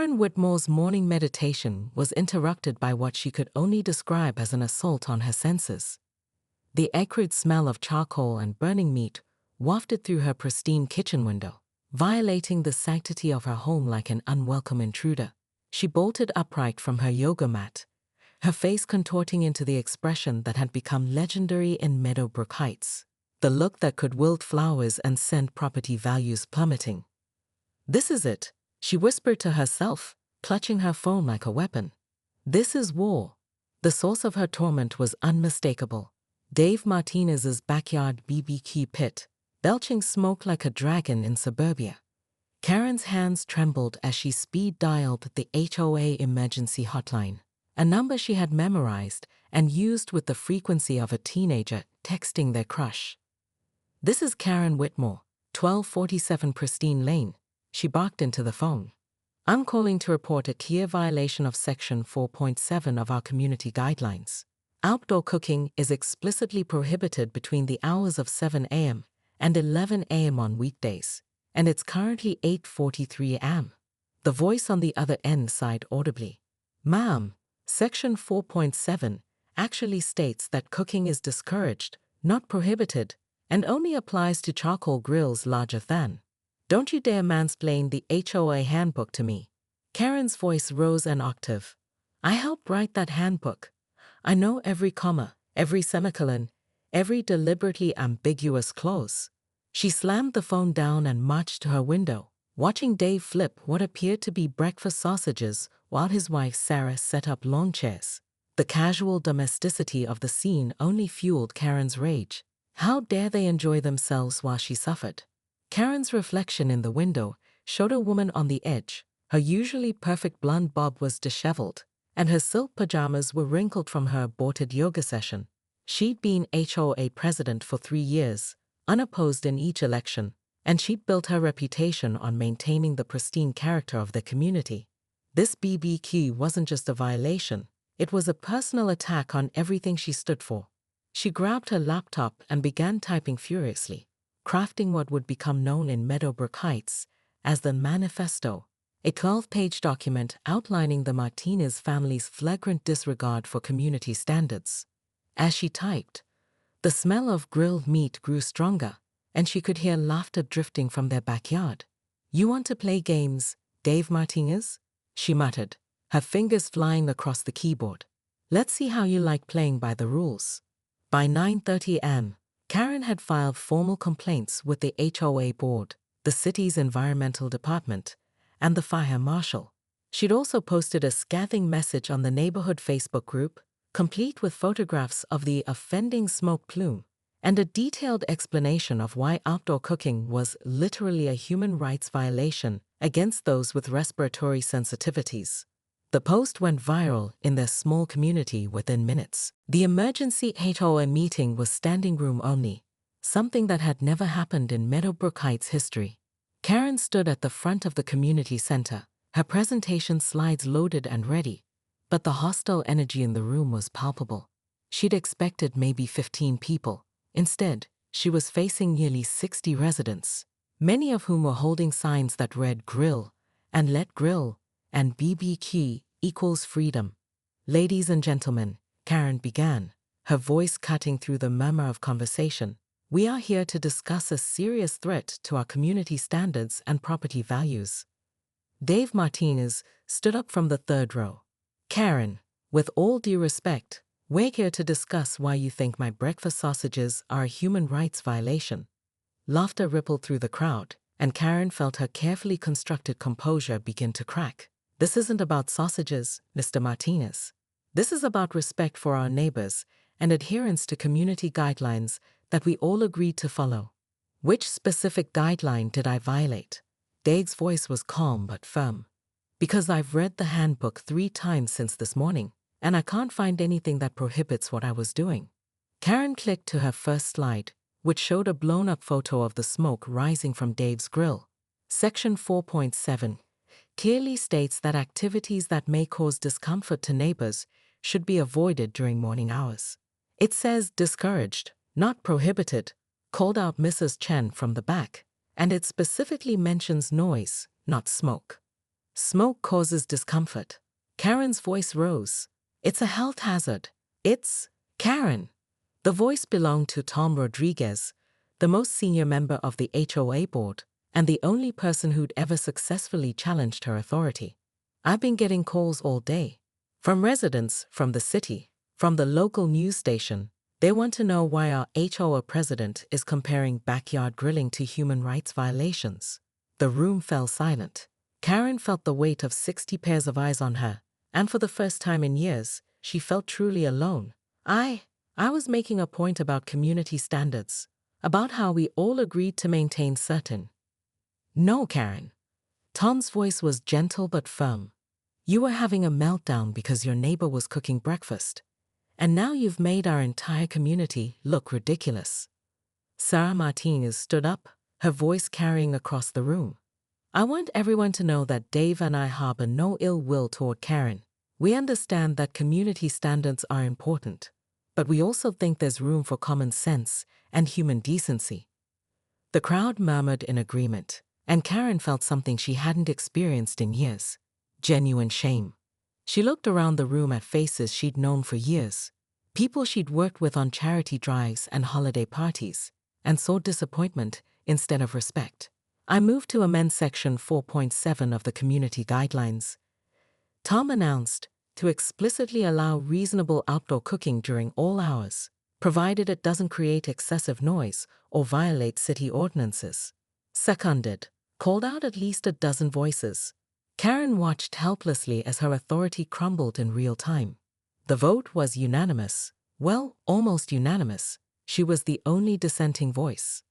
Karen Whitmore's morning meditation was interrupted by what she could only describe as an assault on her senses. The acrid smell of charcoal and burning meat wafted through her pristine kitchen window, violating the sanctity of her home like an unwelcome intruder. She bolted upright from her yoga mat, her face contorting into the expression that had become legendary in Meadowbrook Heights, the look that could wilt flowers and send property values plummeting. "This is it," she whispered to herself, clutching her phone like a weapon. "This is war." The source of her torment was unmistakable. Dave Martinez's backyard BBQ pit, belching smoke like a dragon in suburbia. Karen's hands trembled as she speed-dialed the HOA emergency hotline, a number she had memorized and used with the frequency of a teenager texting their crush. "This is Karen Whitmore, 1247 Pristine Lane," she barked into the phone. "I'm calling to report a clear violation of Section 4.7 of our community guidelines. Outdoor cooking is explicitly prohibited between the hours of 7 a.m. and 11 a.m. on weekdays, and it's currently 8:43 a.m. The voice on the other end sighed audibly. "Ma'am, Section 4.7 actually states that cooking is discouraged, not prohibited, and only applies to charcoal grills larger than. Don't you dare mansplain the HOA handbook to me." Karen's voice rose an octave. "I helped write that handbook. I know every comma, every semicolon, every deliberately ambiguous clause." She slammed the phone down and marched to her window, watching Dave flip what appeared to be breakfast sausages while his wife Sarah set up lawn chairs. The casual domesticity of the scene only fueled Karen's rage. How dare they enjoy themselves while she suffered? Karen's reflection in the window showed a woman on the edge. Her usually perfect blonde bob was disheveled, and her silk pajamas were wrinkled from her aborted yoga session. She'd been HOA president for 3 years, unopposed in each election, and she'd built her reputation on maintaining the pristine character of the community. This BBQ wasn't just a violation, it was a personal attack on everything she stood for. She grabbed her laptop and began typing furiously, crafting what would become known in Meadowbrook Heights as the Manifesto, a 12-page document outlining the Martinez family's flagrant disregard for community standards. As she typed, the smell of grilled meat grew stronger, and she could hear laughter drifting from their backyard. "You want to play games, Dave Martinez?" she muttered, her fingers flying across the keyboard. "Let's see how you like playing by the rules." By 9:30 a.m., Karen had filed formal complaints with the HOA board, the city's environmental department, and the fire marshal. She'd also posted a scathing message on the neighborhood Facebook group, complete with photographs of the offending smoke plume and a detailed explanation of why outdoor cooking was literally a human rights violation against those with respiratory sensitivities. The post went viral in their small community within minutes. The emergency HOA meeting was standing room only, something that had never happened in Meadowbrook Heights history. Karen stood at the front of the community center, her presentation slides loaded and ready, but the hostile energy in the room was palpable. She'd expected maybe 15 people. Instead, she was facing nearly 60 residents, many of whom were holding signs that read "Grill" and "Let Grill" and "BBQ equals freedom." "Ladies and gentlemen," Karen began, her voice cutting through the murmur of conversation, "we are here to discuss a serious threat to our community standards and property values." Dave Martinez stood up from the third row. "Karen, with all due respect, we're here to discuss why you think my breakfast sausages are a human rights violation." Laughter rippled through the crowd, and Karen felt her carefully constructed composure begin to crack. "This isn't about sausages, Mr. Martinez. This is about respect for our neighbors and adherence to community guidelines that we all agreed to follow." "Which specific guideline did I violate?" Dave's voice was calm but firm. "Because I've read the handbook 3 times since this morning, and I can't find anything that prohibits what I was doing." Karen clicked to her first slide, which showed a blown-up photo of the smoke rising from Dave's grill. Section 4.7 clearly states that activities that may cause discomfort to neighbors should be avoided during morning hours. "It says discouraged, not prohibited," called out Mrs. Chen from the back, "and it specifically mentions noise, not smoke." Smoke causes discomfort. Karen's voice rose. It's a health hazard. It's Karen. The voice belonged to Tom Rodriguez, the most senior member of the HOA board, and the only person who'd ever successfully challenged her authority. I've been getting calls all day. From residents, from the city, from the local news station. They want to know why our HOA president is comparing backyard grilling to human rights violations. The room fell silent. Karen felt the weight of 60 pairs of eyes on her, and for the first time in years, she felt truly alone. I was making a point about community standards, about how we all agreed to maintain certain. No, Karen. Tom's voice was gentle but firm. You were having a meltdown because your neighbor was cooking breakfast. And now you've made our entire community look ridiculous. Sarah Martinez stood up, her voice carrying across the room. I want everyone to know that Dave and I harbor no ill will toward Karen. We understand that community standards are important, but we also think there's room for common sense and human decency. The crowd murmured in agreement, and Karen felt something she hadn't experienced in years: genuine shame. She looked around the room at faces she'd known for years, people she'd worked with on charity drives and holiday parties, and saw disappointment instead of respect. I moved to amend Section 4.7 of the Community Guidelines, Tom announced, to explicitly allow reasonable outdoor cooking during all hours, provided it doesn't create excessive noise or violate city ordinances. Seconded, called out at least a dozen voices. Karen watched helplessly as her authority crumbled in real time. The vote was unanimous. Well, almost unanimous. She was the only dissenting voice.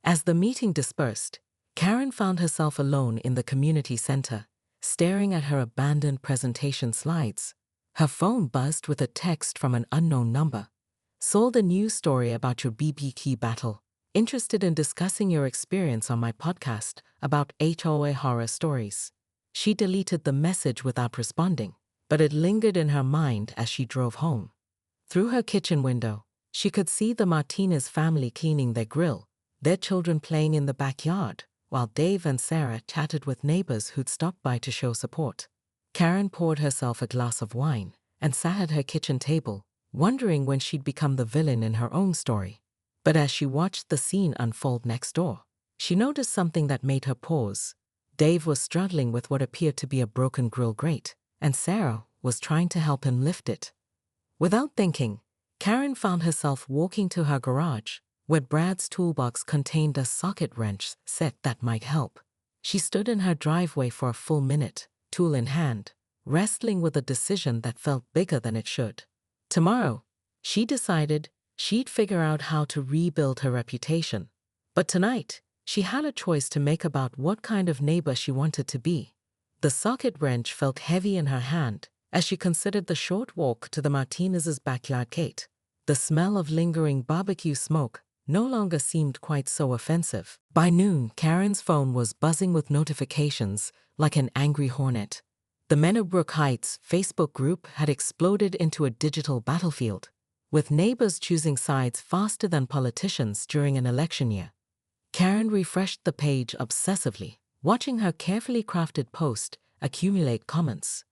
As the meeting dispersed, Karen found herself alone in the community center, staring at her abandoned presentation slides. Her phone buzzed with a text from an unknown number. Saw the news story about your BBQ battle. Interested in discussing your experience on my podcast about HOA horror stories. She deleted the message without responding, but it lingered in her mind as she drove home. Through her kitchen window, she could see the Martinez family cleaning their grill, their children playing in the backyard, while Dave and Sarah chatted with neighbors who'd stopped by to show support. Karen poured herself a glass of wine and sat at her kitchen table, wondering when she'd become the villain in her own story. But as she watched the scene unfold next door, she noticed something that made her pause. Dave was struggling with what appeared to be a broken grill grate, and Sarah was trying to help him lift it. Without thinking, Karen found herself walking to her garage, where Brad's toolbox contained a socket wrench set that might help. She stood in her driveway for a full minute, tool in hand, wrestling with a decision that felt bigger than it should. Tomorrow, she decided, she'd figure out how to rebuild her reputation. But tonight, she had a choice to make about what kind of neighbor she wanted to be. The socket wrench felt heavy in her hand as she considered the short walk to the Martinez's backyard gate. The smell of lingering barbecue smoke no longer seemed quite so offensive. By noon, Karen's phone was buzzing with notifications like an angry hornet. The Meadowbrook Heights Facebook group had exploded into a digital battlefield, with neighbors choosing sides faster than politicians during an election year. Karen refreshed the page obsessively, watching her carefully crafted post accumulate comments.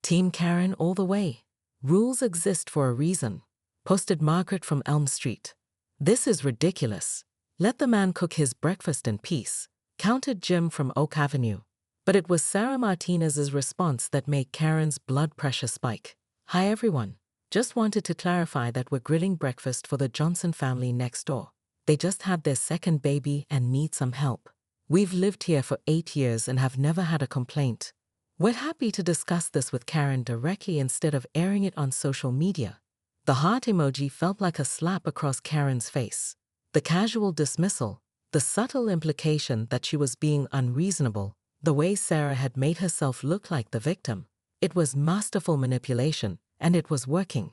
Team Karen all the way. Rules exist for a reason, posted Margaret from Elm Street. This is ridiculous. Let the man cook his breakfast in peace, countered Jim from Oak Avenue. But it was Sarah Martinez's response that made Karen's blood pressure spike. Hi everyone. Just wanted to clarify that we're grilling breakfast for the Johnson family next door. They just had their second baby and need some help. We've lived here for 8 years and have never had a complaint. We're happy to discuss this with Karen directly instead of airing it on social media. The heart emoji felt like a slap across Karen's face. The casual dismissal, the subtle implication that she was being unreasonable, the way Sarah had made herself look like the victim. It was masterful manipulation, and it was working.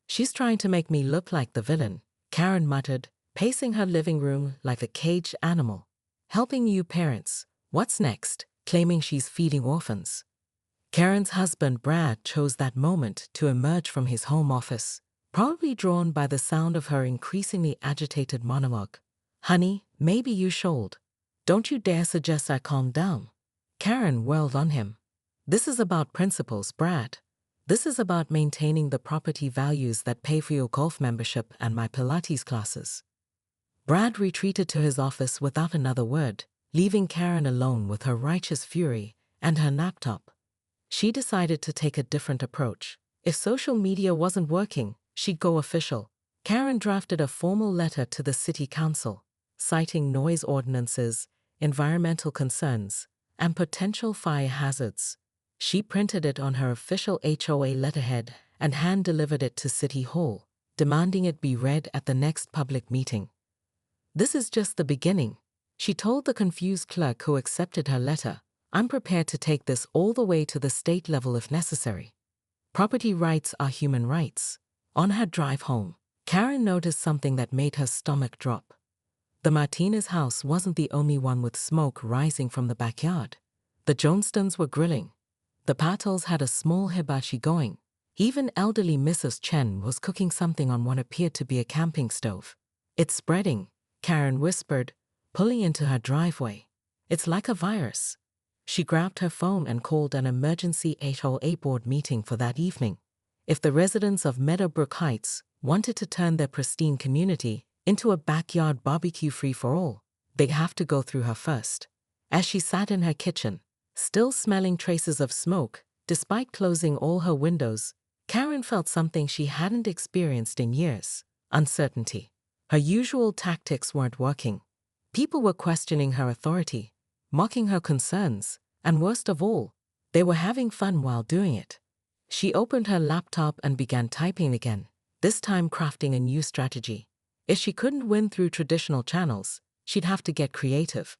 She's trying to make me look like the villain, Karen muttered, pacing her living room like a caged animal. Helping you parents. What's next? Claiming she's feeding orphans. Karen's husband Brad chose that moment to emerge from his home office, probably drawn by the sound of her increasingly agitated monologue. Honey, maybe you should. Don't you dare suggest I calm down. Karen whirled on him. This is about principles, Brad. This is about maintaining the property values that pay for your golf membership and my Pilates classes. Brad retreated to his office without another word, leaving Karen alone with her righteous fury and her laptop. She decided to take a different approach. If social media wasn't working, she'd go official. Karen drafted a formal letter to the city council, citing noise ordinances, environmental concerns, and potential fire hazards. She printed it on her official HOA letterhead and hand-delivered it to City Hall, demanding it be read at the next public meeting. This is just the beginning, she told the confused clerk who accepted her letter. I'm prepared to take this all the way to the state level if necessary. Property rights are human rights. On her drive home, Karen noticed something that made her stomach drop. The Martinez house wasn't the only one with smoke rising from the backyard. The Johnstons were grilling. The Patels had a small hibachi going. Even elderly Mrs. Chen was cooking something on what appeared to be a camping stove. It's spreading, Karen whispered, pulling into her driveway. It's like a virus. She grabbed her phone and called an emergency HOA board meeting for that evening. If the residents of Meadowbrook Heights wanted to turn their pristine community into a backyard barbecue free-for-all, they'd have to go through her first. As she sat in her kitchen, still smelling traces of smoke, despite closing all her windows, Karen felt something she hadn't experienced in years: uncertainty. Her usual tactics weren't working. People were questioning her authority, mocking her concerns, and worst of all, they were having fun while doing it. She opened her laptop and began typing again, this time crafting a new strategy. If she couldn't win through traditional channels, she'd have to get creative.